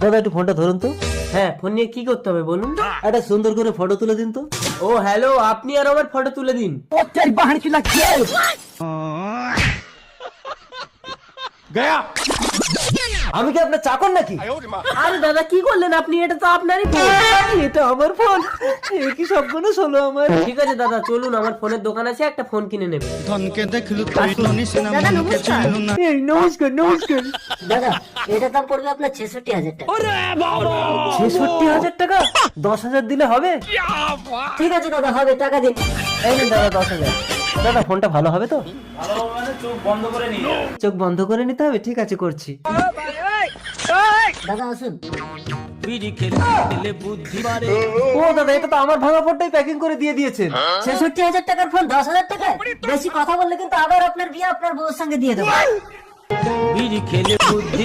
দাদা একটু ফোনটা ধরুন তো। হ্যাঁ, ফোন নিয়ে কি করতে হবে বলুন। একটা সুন্দর করে ফটো তুলে দিন তো। ও হ্যালো, আপনি আর আমার ফটো তুলে দিন। আমি কি আপনার চাকর নাকি? আরে দাদা কি করলেন আপনি? এটা তো আপনারই ফোন। এটা আমার ফোন, কি সবগুলো হলো আমার। ঠিক আছে দাদা, চলুন, আমার ফোনের দোকান আছে, একটা ফোন কিনে নেবেন। ধনকে দেখলু তৈলনি সিনেমা মনকে চিনলু না। এই নমস্কার নমস্কার। দাদা এটা দাম পড়বে আপনার 66,000 টাকা। 66,000 টাকা? 10,000 দিলে হবে? ঠিক আছে দাদা, হবে, টাকা দিন। এই নিন দাদা 10,000। দাদা ফোনটা ভালো হবে তো? চোখ বন্ধ করে নিতে হবে? ঠিক আছে, করছি। দাদা আসুন। বিড়ি খেলে খেলে বুদ্ধি বাড়ে। ও দাদা, এটা তো আমার ভাঙা ফোনটাই প্যাকিং করে দিয়ে দিয়েছেন। 66,000 টাকার ফোন 10,000 টাকায়? বেশি কথা বললে কিন্তু আবার আপনার বিয়ে আপনার বউর সঙ্গে দিয়ে দেবো। বিড়ি খেলে বুদ্ধি